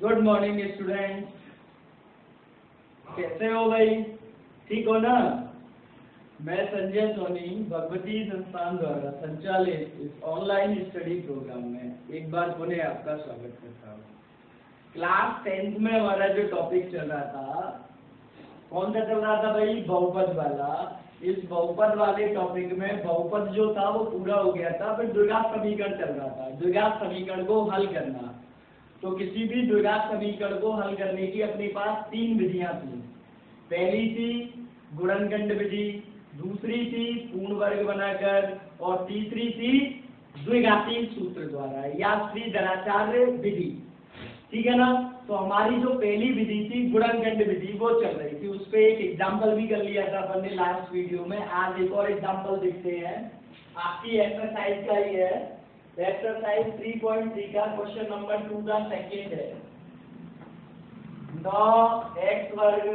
Good morning student, कैसे हो भाई? ठीक हो ना? मैं संजय सोनी भगवती संस्थान द्वारा संचालित इस ऑनलाइन स्टडी प्रोग्राम में एक बार पुनः आपका स्वागत करता हूँ। क्लास 10th में हमारा जो टॉपिक चल रहा था, कौन सा चल रहा था भाई? बहुपद वाला। इस बहुपद वाले टॉपिक में बहुपद जो था वो पूरा हो गया था, फिर द्विघात समीकरण चल रहा था। द्विघात समीकरण को हल करना, तो किसी भी द्विघात समीकरण को हल करने की अपने पास 3 विधियां थी। पहली थी गुणनखंड विधि, दूसरी थी पूर्ण वर्ग बनाकर, और तीसरी थी द्विघाती सूत्र द्वारा या श्रीधराचार्य विधि। ठीक है ना? तो हमारी जो पहली विधि थी गुणनखंड विधि वो चल रही थी। उस पर एक एग्जाम्पल भी कर लिया था अपन ने लास्ट वीडियो में। आज एक और एग्जाम्पल देखते हैं। आपकी एक्सरसाइज का ही है, एक्सरसाइज 3.3 का क्वेश्चन नंबर 2 का सेकेंड है। 9x वर्ग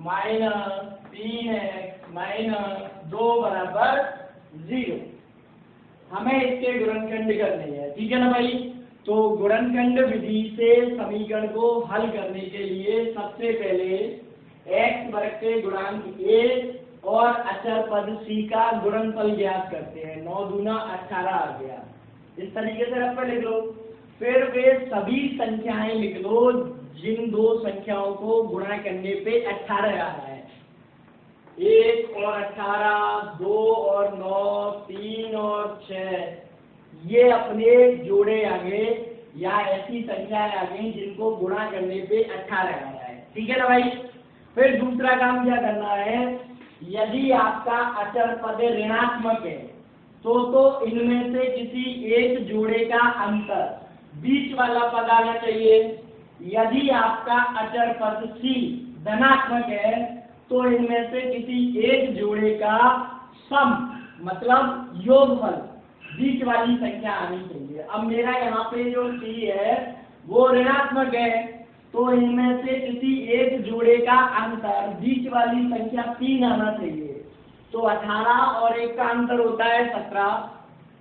माइनस 3x माइनस 2 बराबर 0। हमें इसके गुणनखंड करने हैं। ठीक है ना भाई? तो गुणनखंड विधि से समीकरण को हल करने के लिए सबसे पहले x वर्ग के गुणांक a और अचर पद c का गुणनफल ज्ञात करते हैं। 9 दूना 18 आ गया। इस तरीके से रफ लिख लो। फिर वे सभी संख्याएं लिख लो जिन दो संख्याओं को गुणा करने पे 18 आ रहा है। 1 और 18, 2 और 9, 3 और 6, ये अपने जोड़े आ गए या ऐसी संख्याएं आ गई जिनको गुणा करने पे 18 आ रहा है। ठीक है ना भाई? फिर दूसरा काम क्या करना है? यदि आपका अचर पद ऋणात्मक है तो इनमें से किसी एक जोड़े का अंतर बीच वाला पद आना चाहिए। यदि आपका अचर पद c धनात्मक है तो इनमें से किसी एक जोड़े का सम मतलब योगफल बीच वाली संख्या आनी चाहिए। अब मेरा यहाँ पे जो c है वो ऋणात्मक है, तो इनमें से किसी एक जोड़े का अंतर बीच वाली संख्या 3 आना चाहिए। तो 18 और 1 का अंतर होता है 17,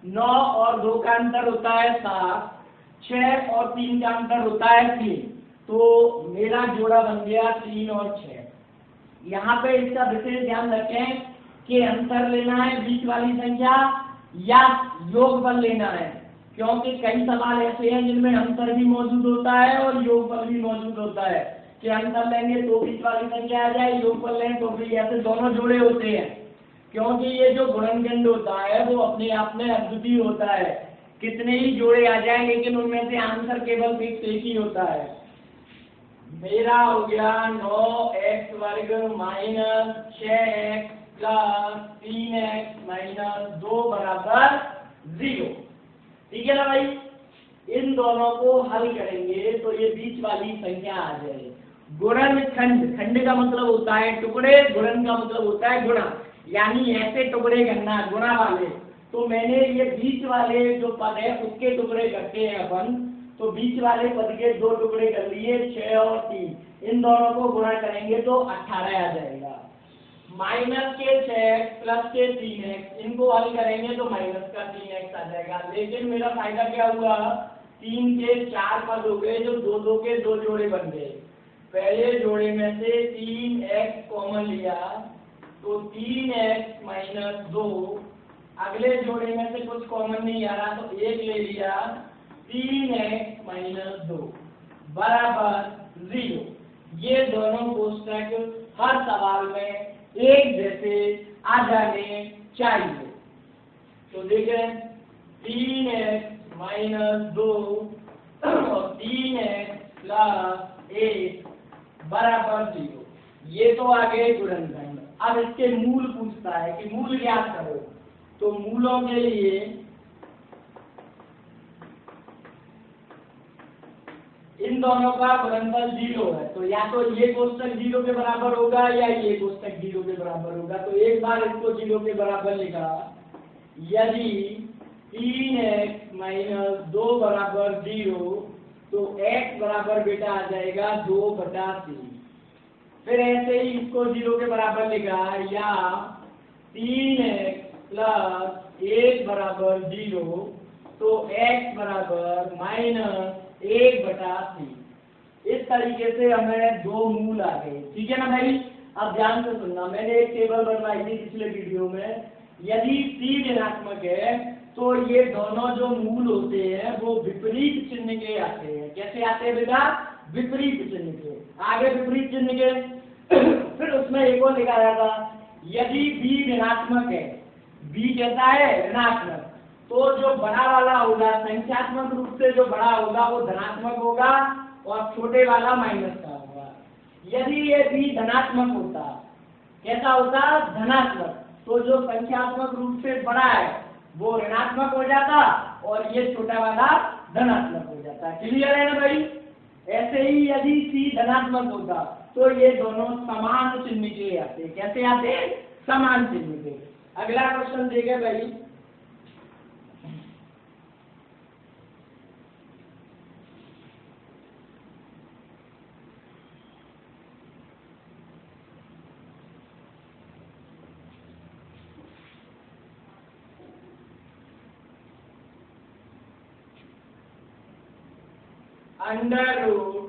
9 और 2 का अंतर होता है 7, 6 और 3 का अंतर होता है 3। तो मेरा जोड़ा बन गया 3 और 6। यहाँ पे इसका विशेष ध्यान रखें कि अंतर लेना है बीच वाली संख्या या योगफल लेना है, क्योंकि कई सवाल ऐसे हैं जिनमें अंतर भी मौजूद होता है और योगफल भी मौजूद होता है। कि अंतर लेंगे तो बीच वाली संख्या आ जाए, योगफल लें तो भी, ऐसे दोनों जोड़े होते हैं। क्योंकि ये जो गुणनखंड होता है वो अपने आप में अद्वितीय होता है। कितने ही जोड़े आ जाए लेकिन उनमें से आंसर केवल फिक्स एक ही होता है। मेरा हो गया 9x वर्ग minus 6x plus 3x minus 2 बराबर 0। ठीक है ना भाई? इन दोनों को हल करेंगे तो ये बीच वाली संख्या आ जाएगी। गुणनखंड, खंड का मतलब होता है टुकड़े, गुणन का मतलब होता है गुणा, यानी ऐसे टुकड़े करना गुणा वाले। तो मैंने ये बीच वाले जो पद है उसके टुकड़े करते हैं अपन। तो बीच वाले पद के 2 टुकड़े कर लिए, 6 और 3। इन दोनों को गुणा करेंगे तो 18 आ जाएगा। माइनस के 6 प्लस के 3x, इनको हल करेंगे तो माइनस का 3x आ जाएगा। लेकिन मेरा फायदा क्या हुआ? 3 के 4 पद हो गए जो 2 के 2 जोड़े बन गए। पहले जोड़े में से 3x कॉमन लिया तो 3x माइनस 2। अगले जोड़े में से कुछ कॉमन नहीं आ रहा तो 1 ले लिया, 3x माइनस 2 बराबर 0। ये दोनों कोष्टक हर सवाल में एक जैसे आ जाने चाहिए। तो देखें 3x माइनस 2 और 3x प्लस 1 बराबर 0। ये तो आ गए गुणनखंड। अब इसके मूल पूछता है कि मूल ज्ञात करो। तो मूलों के लिए इन दोनों का गुणनफल 0 है, तो या तो ये कोष्टक 0 के बराबर होगा या ये कोष्टक 0 के बराबर होगा। तो एक बार इसको 0 के बराबर लिखा। यदि 3x माइनस 2 बराबर 0 तो x बराबर बेटा आ जाएगा 2/3। फिर ऐसे ही इसको 0 के बराबर लिखा, या 3x प्लस 1 बराबर 0 तो x बराबर -1/3। इस तरीके से हमें दो मूल आ गए, ठीक है ना भाई। अब ध्यान से सुनना, मैंने एक टेबल बनवाई थी पिछले वीडियो में। यदि c ऋणात्मक है तो ये दोनों जो मूल होते हैं वो विपरीत चिन्ह के आते हैं। कैसे आते हैं बेटा? विपरीत चिन्ह के। आगे विपरीत चिन्ह के फिर उसमें एक और लिखा था, यदि b ऋणात्मक है, b कैसा है? ऋणात्मक, तो जो बड़ा वाला होगा संख्यात्मक रूप से जो बड़ा होगा वो धनात्मक होगा और छोटे वाला माइनस का होगा। यदि ये b धनात्मक होता, कैसा होता? धनात्मक, तो जो संख्यात्मक रूप से बड़ा है वो ऋणात्मक हो जाता और ये छोटा वाला धनात्मक हो जाता। क्लियर है ना भाई? ऐसे ही यदि c धनात्मक होता तो ये दोनों समान चिन्ह के आते। कैसे आते? समान चिन्ह के। अगला क्वेश्चन देखें भाई, अंडर रूट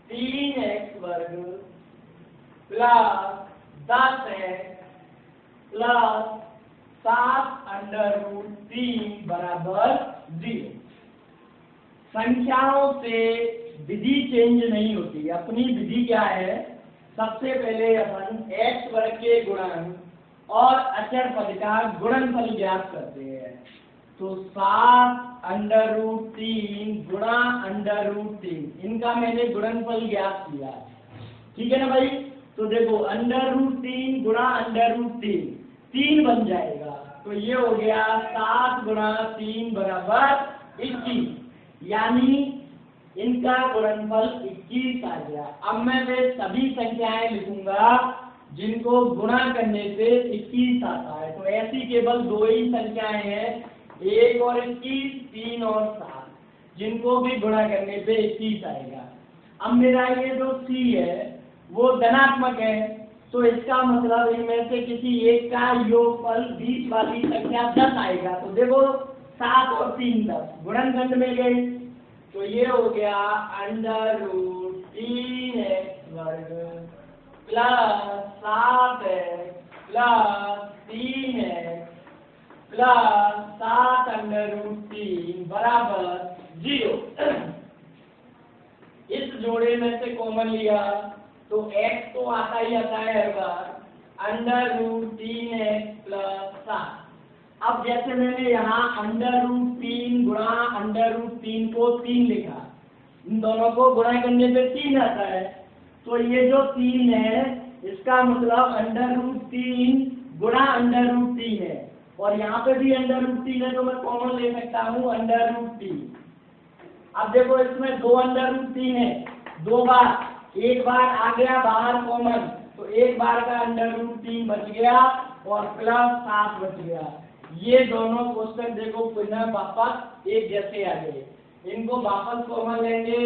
3x वर्ग plus 10x plus 7 under root 3 बराबर 0। संख्याओं से विधि चेंज नहीं होती। अपनी विधि क्या है? सबसे पहले अपन x वर्ग के गुणन और अचर पद का गुणनफल ज्ञात करते हैं। तो 7 अंडर रूट 3 गुणा अंडर रूट 3, इनका मैंने गुणनफल ज्ञात किया, ठीक है ना भाई। तो देखो अंडर रूट 3 गुणा अंडर रूट 3, 3 बन जाएगा, तो ये हो गया 7 गुणा 3 बराबर 21, यानी इनका गुणनफल 21 आ गया। अब मैं वे सभी संख्याएं लिखूंगा जिनको गुणा करने से 21 आता है। तो ऐसी केवल दो ही संख्याएं हैं, 1 और 21, 3 और 7, जिनको भी गुणा करने पे 21 आएगा। अब मेरा ये जो c है वो धनात्मक है, तो इसका मतलब इनमें से किसी एक का योगफल 20 वाली संख्या 10 आएगा। तो देखो 7 और 3 10 गुणनखंड में गए, तो ये हो गया अंडर रूट 3x वर्ग plus 7x plus 3x plus 7 under root 3 बराबर 0। इस जोड़े में से कॉमन लिया तो x तो आता ही आता है हर बार, अंडर रूट 3x प्लस 7। अब जैसे मैंने यहाँ अंडर रूट 3 गुणा अंडर रूट 3 को 3 लिखा, इन दोनों को गुणा करने पे 3 आता है, तो ये जो 3 है इसका मतलब अंडर रूट 3 गुणा अंडर रूट 3 है, और यहाँ पे भी अंडर रूट 3 है तो मैं कॉमन ले सकता हूँ अंडर रूट 3। अब देखो इसमें दो अंडर रूट 3 है, दो बार, एक बार आ गया बाहर कॉमन, तो एक बार का अंडर रूट 3 बच गया और प्लस 7 बच गया। ये दोनों क्वेश्चन देखो पुनः वापस एक जैसे आ गए, इनको वापस कॉमन लेंगे,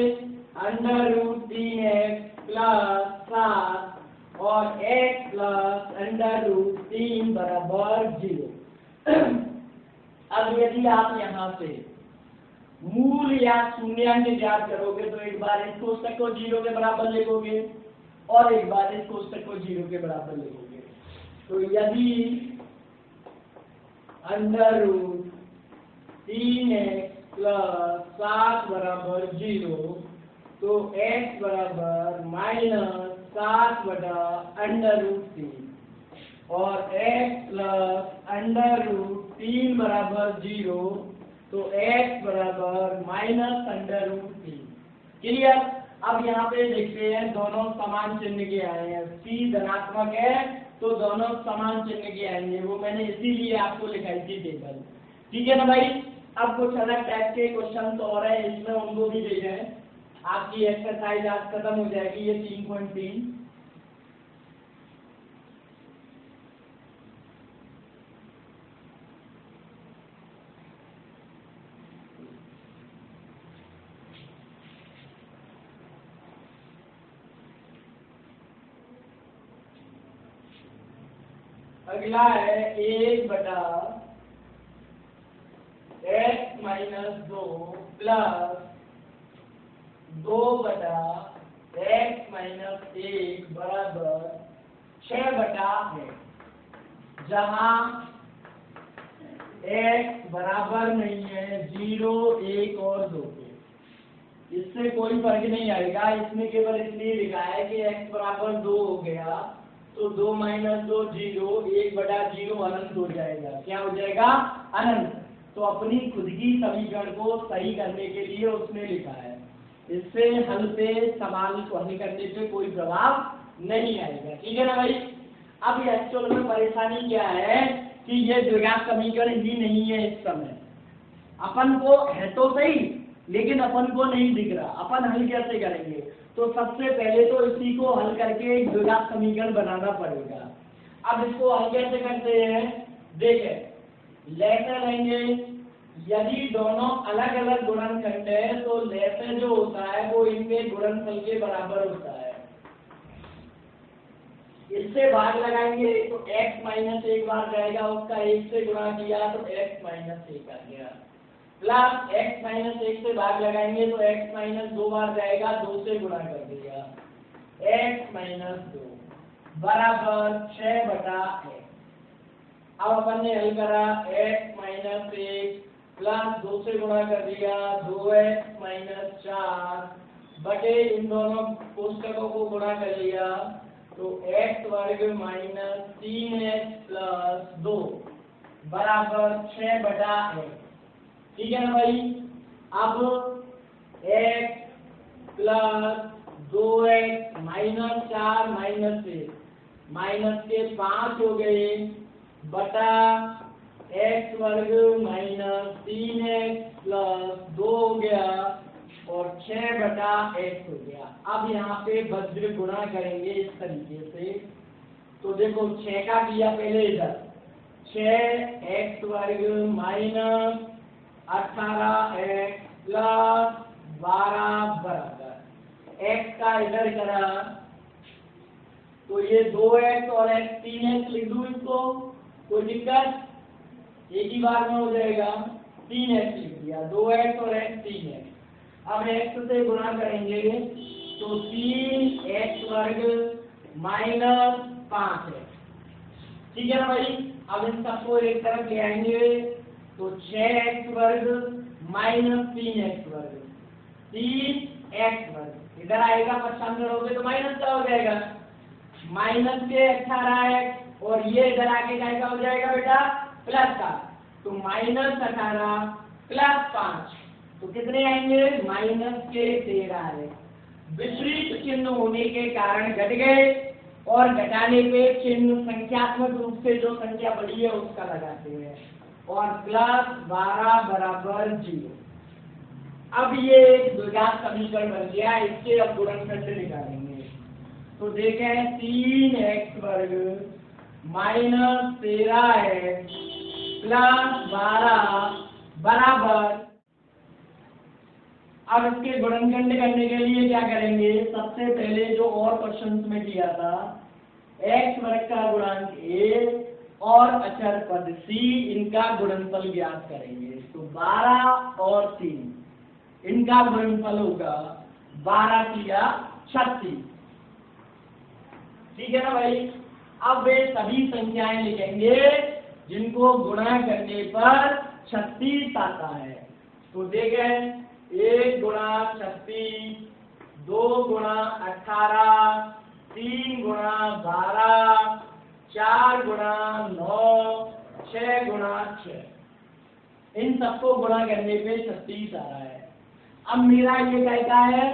अंडर रूट 3x प्लस 7 और x प्लस अंडर रूट 3 बराबर 0। अब यदि आप यहाँ से मूल या शून्यांक ज्ञात करोगे तो एक बार इस कोष्टक को 0 के बराबर लिखोगे और एक बार इस कोष्टक को 0 के बराबर लिखोगे। तो यदि अंडर रूट 3x प्लस 7 बराबर 0, तो x बराबर माइनस 7 बटा अंडर रूट 3 और x प्लस अंडर रूट 3 बराबर 0, तो x बराबर माइनस अंडर रूट 3। क्लियर? अब यहाँ पे देखते हैं दोनों समान चिन्ह के आए हैं, c धनात्मक है तो दोनों समान चिन्ह के आएंगे, वो मैंने इसीलिए आपको लिखाई थी टेबल, ठीक है ना भाई। अब कुछ अलग टाइप के क्वेश्चन और है, इसमें उनको भी देखें, आपकी एक्सरसाइज आज खत्म हो जाएगी। ये 3.3 अगला है 1 बटा x माइनस 2 प्लस 2/(x-1) बराबर 6/है, जहां x बराबर नहीं है 0, 1 और 2 के। इससे कोई फर्क नहीं आएगा, इसमें केवल इसलिए लिखा है कि x बराबर 2 हो गया तो 2 - 2 0, 1/0 अनंत हो जाएगा। क्या हो जाएगा? अनंत। तो अपनी खुद की समीकरण को सही करने के लिए उसने लिखा है। इससे हल पे सवाल को हल करने पे कोई प्रभाव नहीं आएगा। ठीक है ना भाई? अब एक्चुअल में परेशानी क्या है कि ये द्विघात समीकरण ही नहीं है इस समय। अपन को है तो सही, लेकिन अपन को नहीं दिख रहा। अपन हल कैसे करेंगे? तो सबसे पहले तो इसी को हल करके एक द्विघात समीकरण बनाना पड़ेगा। अब इसको हल कैसे करते हैं? देखें, लेते लेंगे, यदि दोनों अलग अलग गुणनखंड है तो लेते जो होता है वो इनके गुणनफल के बराबर होता है। इससे भाग लगाएंगे तो x-1 बार जाएगा, उसका 1 से गुणा किया तो x-1 आ गया, प्लस x-1 से भाग लगाएंगे तो x-2 बार जाएगा, 2 से गुणा कर दिया, x-2 बराबर 6/x। अब अपन ने हल करा, x-1 प्लस 2 से गुणा कर दिया 2x-4 बटे इन दोनों कोष्टकों को गुणा कर लिया तो x वर्ग माइनस 3x प्लस 2 बराबर 6/x। ठीक है ना भाई? अब x plus 2x minus 4 minus 1 minus के 5 हो गए बटा x वर्ग माइनस 3x प्लस 2 हो गया और 6/x हो गया। अब यहाँ पे वज्र गुणा करेंगे इस तरीके से। तो देखो 6 का किया पहले इधर, 6x वर्ग माइनस 18x प्लस 12 बराबर x का इधर करा तो ये 2x और x 3x लिख दूं इसको, कोई दिक्कत? एक ही बार में हो जाएगा, 3x लिख दिया, 2x और x 3x। अब x से गुणा करेंगे तो 3x वर्ग माइनस 5x। ठीक है ना भाई? अब इन सबको एक तरफ ले आएंगे तो 6x वर्ग माइनस 3x वर्ग, 3x वर्ग इधर आएगा, 5 जोड़ोगे तो माइनस का हो जाएगा, माइनस के 18x और ये इधर आके जाएगा, हो जाएगा बेटा प्लस का, तो -18 प्लस 5 तो कितने आएंगे? माइनस के 13 है। विपरीत चिन्ह होने के कारण घट गए और घटाने पे चिन्ह संख्यात्मक रूप से जो संख्या बड़ी है उसका लगाते हैं और प्लस 12 बराबर 0। अब ये एक द्विघात समीकरण बन गया। इसके अब गुणनखंड निकालेंगे तो देखें 3x वर्ग माइनस 13x प्लस 12 बराबर, अब इसके गुणनखंड करने के लिए क्या करेंगे? सबसे पहले जो और क्वेश्चन में किया था, x वर्ग का गुणांक a और अचर पद c इनका गुणनफल ज्ञात करेंगे। तो 12 और 3 इनका गुणनफल होगा 12 या 36। ठीक है ना भाई? अब वे सभी संख्याएं लिखेंगे जिनको गुणा करने पर 36 आता है। तो देखें 1 गुणा 36, 2 गुणा 18, 3 गुणा 12, 4 गुणा 9, 6 गुणा 6। इन सबको गुणा करने पे 36 आ रहा है। अब मेरा ये कैसा है?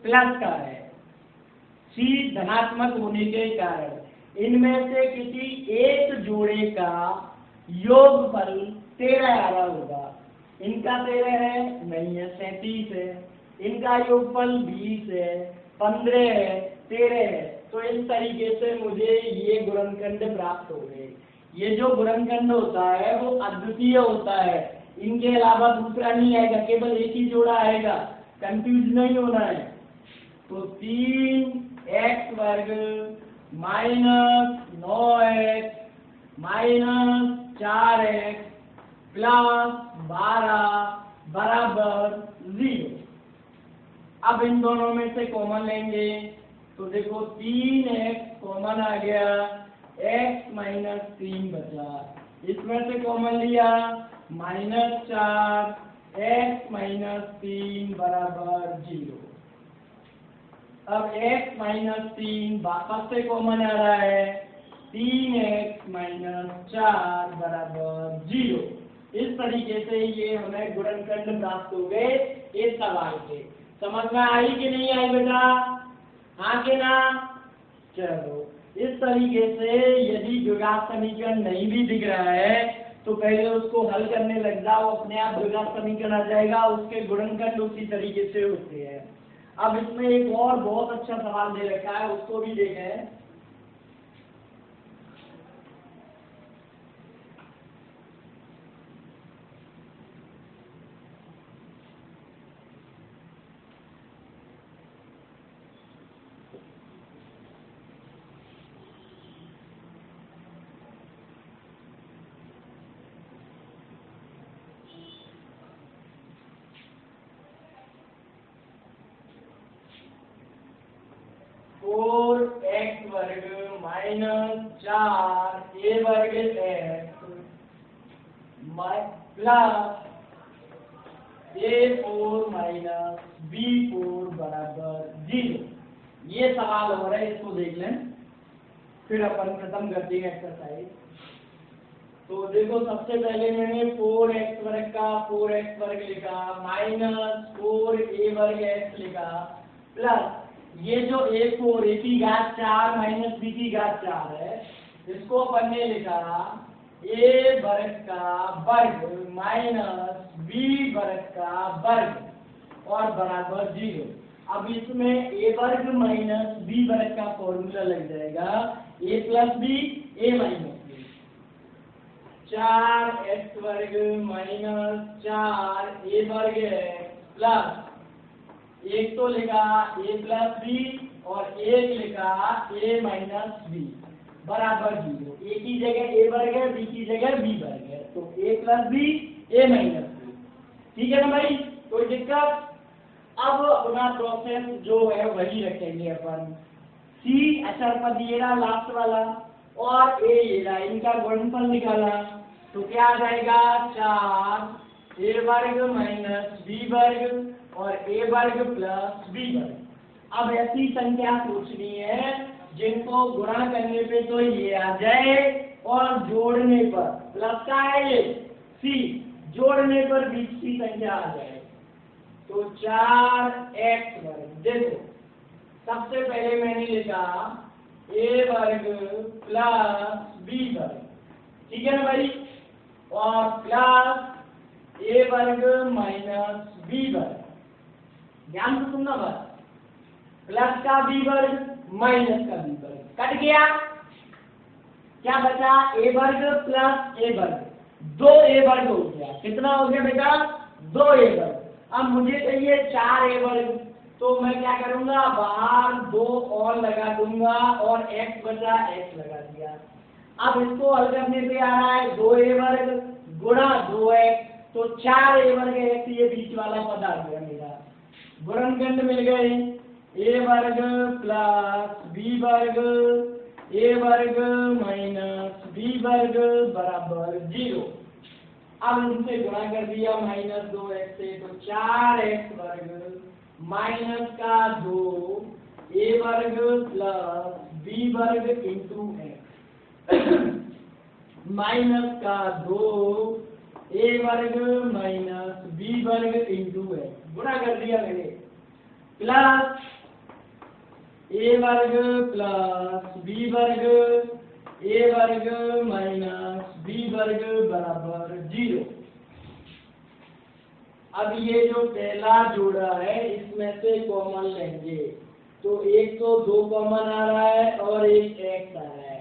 प्लस का है। C धनात्मक होने के कारण इनमें से किसी एक जोड़े का योगफल 13 आ रहा होगा। इनका 13 है? नहीं है, 37 है। इनका योगफल 20 है, 15 है, 13 है। तो इस तरीके से मुझे ये गुणनखंड प्राप्त हो गए। ये जो गुणनखंड होता है वो अद्वितीय होता है, इनके अलावा दूसरा नहीं आएगा, केवल एक ही जोड़ा आएगा, कंफ्यूज नहीं होना है। तो 3x वर्ग minus 9x minus 4x plus 12 बराबर 0। अब इन दोनों में से कॉमन लेंगे तो देखो 3x कॉमन आ गया, x माइनस 3 बचा, इसमें से कॉमन लिया -4 x माइनस 3 बराबर 0। अब x माइनस 3 वापस से कॉमन आ रहा है, 3x माइनस 4 बराबर 0। इस तरीके से ये हमें गुणनखंड प्राप्त हो गए इस सवाल के। समझ में आई कि नहीं आई बेटा? हाँ के ना? चलो इस तरीके से यदि द्विघात समीकरण नहीं भी दिख रहा है तो पहले उसको हल करने लग जाओ, अपने आप द्विघात समीकरण आ जाएगा, उसके गुणनखंड उसी तरीके से होते हैं। अब इसमें एक और बहुत अच्छा सवाल दे रखा है, उसको भी देखें। 4x वर्ग माइनस 4 a वर्ग x plus a4 minus b4 बराबर 0। ये सवाल हो रहा है, इसको देख लें फिर अपन खत्म कर देंगे एक्सरसाइज। तो देखो सबसे पहले मैंने 4x वर्ग का 4x वर्ग लिखा माइनस 4a वर्ग x लिखा प्लस ये जो a4 a की घात 4 माइनस b की घात 4 है, इसको अपन ने लिखा a वर्ग का वर्ग माइनस b वर्ग का वर्ग और बराबर 0। अब इसमें a वर्ग माइनस b वर्ग का फॉर्मूला लग जाएगा a plus b a minus b। 4x वर्ग माइनस 4 a वर्ग प्लस एक तो लिखा a प्लस बी और एक लिखा a माइनस बी बराबर 0। a की जगह a वर्ग है, b की जगह b वर्ग है, तो a plus B a minus B. ठीक है ना भाई? कोई दिक्कत? अब अपना प्रोसेस जो है वही रखेंगे अपन। c अचर पद ये रहा लास्ट वाला और a ये रहा, इनका गुणनफल निकाला तो क्या आ जाएगा 4 a वर्ग माइनस b वर्ग और a वर्ग प्लस b वर्ग। अब ऐसी संख्या पूछनी है जिनको गुणा करने पे तो ये आ जाए और जोड़ने पर प्लस का है ये c, जोड़ने पर बीच की संख्या आ जाए। तो 4x वर्ग, देखो सबसे पहले मैंने लिखा a वर्ग प्लस b वर्ग, ठीक है ना भाई, और प्लस a वर्ग माइनस b वर्ग। ध्यान से सुनना बस, प्लस का b वर्ग माइनस का b वर्ग कट गया, क्या बचा a वर्ग प्लस a वर्ग, 2a वर्ग हो गया। कितना हो गया बेटा? 2a वर्ग। अब मुझे चाहिए 4a वर्ग, तो मैं क्या करूंगा बाहर 2 और लगा दूंगा और x बचा x लगा दिया। अब इसको हल करने पे आ रहा है 2a वर्ग गुणा 2x, तो 4a वर्ग x, ये बीच वाला पद आ गया मेरा। गुणनखंड मिल गए a वर्ग प्लस b वर्ग a वर्ग माइनस b वर्ग बराबर 0। अब इनसे गुणा कर दिया माइनस 2x से, तो 4x वर्ग माइनस का 2 a वर्ग प्लस b वर्ग इंटू x माइनस का 2 a वर्ग माइनस b वर्ग इंटू x, गुणा कर दिया मैंने, प्लस a वर्ग प्लस b वर्ग a वर्ग माइनस b वर्ग बराबर 0। अब ये जो पहला जोड़ा है इसमें से कॉमन लेंगे, तो एक तो 2 कॉमन आ रहा है और एक x आ रहा है,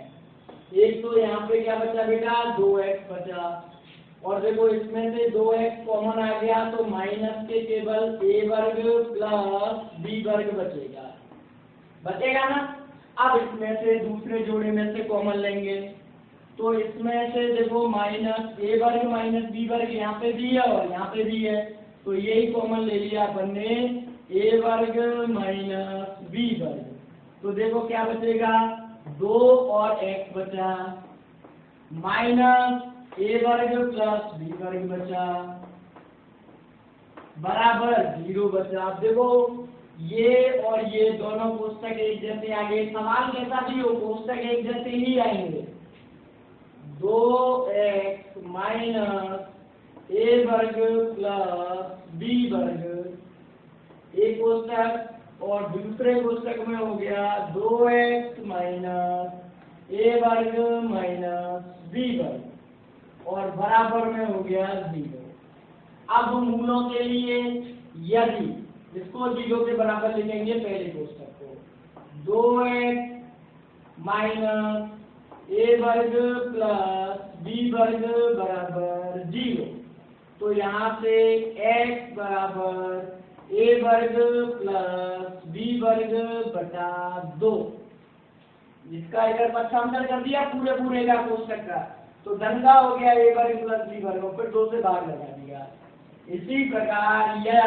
एक तो यहाँ पे क्या बचा बेटा 2x बचा, और देखो इसमें से 2x कॉमन आ गया तो माइनस के केवल a वर्ग प्लस b वर्ग बचेगा ना। अब इसमें से दूसरे जोड़े में से कॉमन लेंगे, तो इसमें से देखो माइनस a वर्ग माइनस b वर्ग यहाँ पे भी है और यहाँ पे भी है, तो यही कॉमन ले लिया अपन ने, ए वर्ग माइनस बी वर्ग। तो देखो क्या बचेगा, 2 और x बचा, माइनस ए वर्ग प्लस बी वर्ग बचा, बराबर 0 बचा। अब देखो ये और ये दोनों कोष्टक एक जैसे आगे, सवाल कैसा भी हो कोष्टक एक जैसे ही आएंगे। 2x माइनस ए वर्ग प्लस बी वर्ग एक कोष्टक, और दूसरे कोष्टक में हो गया 2x माइनस ए वर्ग माइनस बी वर्ग, और बराबर में हो गया 0। अब मूलों के लिए यदि इसको 0 के बराबर लिखेंगे पहले कोष्टक को, 2x माइनस ए वर्ग प्लस बी वर्ग बराबर 0। तो यहाँ से x बराबर ए वर्ग प्लस बी वर्ग बटा 2, जिसका इधर पक्षांतर कर दिया पूरे का कोष्टक का, तो दंगा हो गया ए वर्ग प्लस बी वर्ग, फिर 2 से भाग लगा दिया। इसी प्रकार यह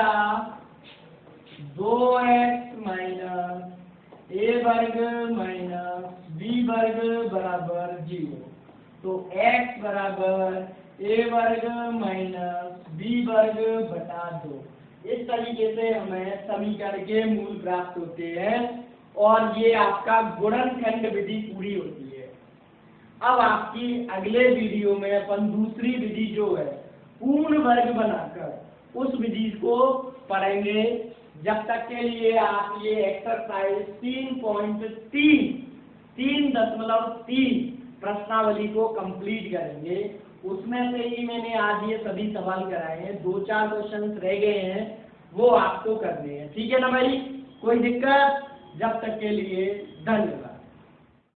2x माइनस ए वर्ग माइनस बी वर्ग बराबर 0। तो x बराबर ए वर्ग माइनस बी वर्ग बटा 2। इस तरीके से हमें समीकरण के मूल प्राप्त होते हैं, और ये आपका गुणनखंड विधि पूरी होती है। अब आपकी अगले वीडियो में अपन दूसरी विधि जो है पूर्ण वर्ग बनाकर उस विधि को पढ़ेंगे। जब तक के लिए आप ये एक्सरसाइज 3.3 प्रश्नावली को कंप्लीट करेंगे। उसमें से ही मैंने आज ये सभी सवाल कराए हैं, 2-4 क्वेश्चन रह गए हैं, वो आपको करने हैं। ठीक है ना भाई, कोई दिक्कत? जब तक के लिए धन्यवाद।